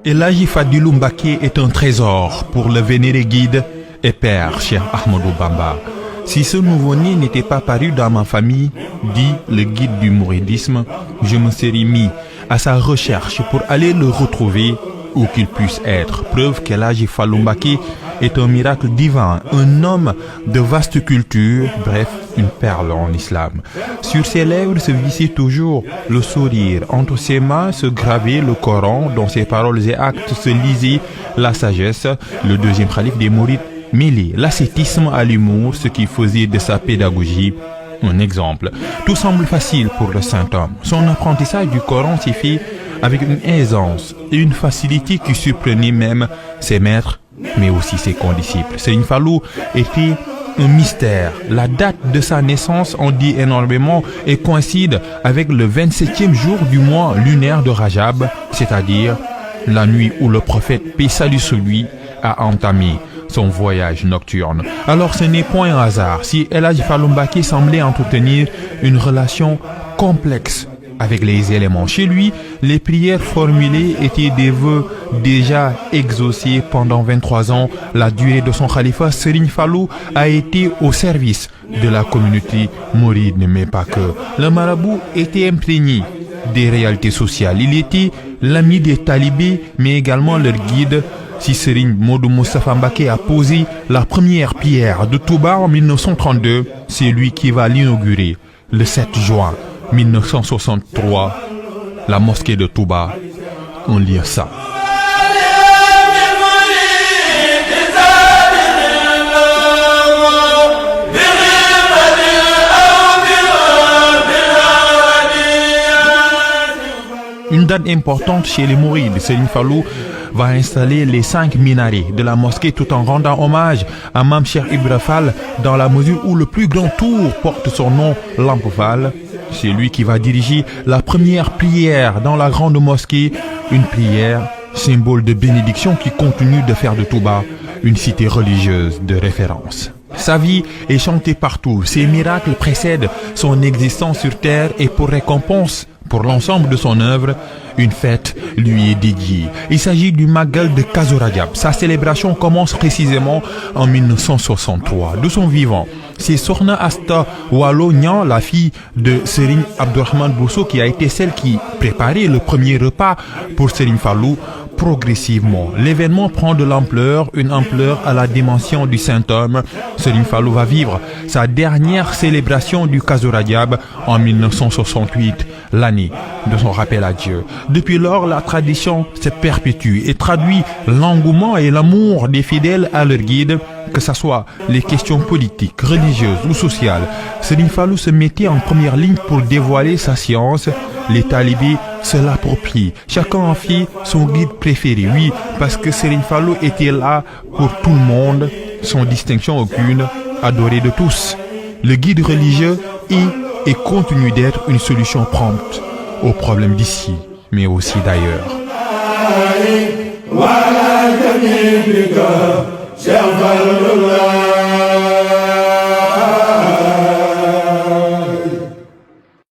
El Hadji Fadilou Mbacké est un trésor pour le vénéré guide et père Cheikh Ahmadou Bamba. Si ce nouveau-né n'était pas paru dans ma famille, dit le guide du mouridisme, je me serais mis à sa recherche pour aller le retrouver où qu'il puisse être. Preuve qu'El Hadji Fadilou Mbacké est un miracle divin, un homme de vaste culture, bref, une perle en islam. Sur ses lèvres se vissait toujours le sourire. Entre ses mains se gravait le Coran, dans ses paroles et actes se lisait la sagesse. Le deuxième khalife des mourides mêlait l'ascétisme à l'humour, ce qui faisait de sa pédagogie un exemple. Tout semble facile pour le saint homme. Son apprentissage du Coran s'est fait avec une aisance et une facilité qui surprenait même ses maîtres, mais aussi ses condisciples. Serigne Fallou était un mystère. La date de sa naissance en dit énormément et coïncide avec le 27e jour du mois lunaire de Rajab, c'est-à-dire la nuit où le prophète, paix salut sur lui, a entamé son voyage nocturne. Alors ce n'est point un hasard si El Hadji Fadilou Mbacké semblait entretenir une relation complexe avec les éléments. Chez lui, les prières formulées étaient des vœux déjà exaucés pendant 23 ans. La durée de son califat, Serigne Fallou a été au service de la communauté mouride, mais pas que. Le marabout était imprégné des réalités sociales. Il était l'ami des talibés, mais également leur guide. Si Serigne Modou Moustapha Mbacké a posé la première pierre de Touba en 1932, c'est lui qui va l'inaugurer le 7 juin 1963, la mosquée de Touba. On lit ça. Une date importante chez les mourides. Serigne Fallou va installer les 5 minarets de la mosquée tout en rendant hommage à Mame Cheikh Ibra Fall dans la mesure où le plus grand tour porte son nom, Lamp Fall. C'est lui qui va diriger la première prière dans la grande mosquée, une prière symbole de bénédiction qui continue de faire de Touba une cité religieuse de référence. Sa vie est chantée partout, ses miracles précèdent son existence sur terre et pour récompense pour l'ensemble de son œuvre, une fête lui est dédiée. Il s'agit du Magal de Kazu Rajab. Sa célébration commence précisément en 1963. De son vivant, c'est Sokhna Asta Walo Niang, la fille de Serigne Abdourahmane Bousso, qui a été celle qui préparait le premier repas pour Serigne Fallou. Progressivement, l'événement prend de l'ampleur, une ampleur à la dimension du saint homme. Serigne Fallou va vivre sa dernière célébration du Kazu Rajab en 1968, l'année de son rappel à Dieu. Depuis lors, la tradition se perpétue et traduit l'engouement et l'amour des fidèles à leur guide, que ce soit les questions politiques, religieuses ou sociales. Serigne Fallou se mettait en première ligne pour dévoiler sa science. Les talibés se l'approprient. Chacun en fit son guide préféré. Oui, parce que Serigne Fallou était là pour tout le monde, sans distinction aucune, adoré de tous. Le guide religieux est et continue d'être une solution prompte aux problèmes d'ici, mais aussi d'ailleurs. Cheikh Fallou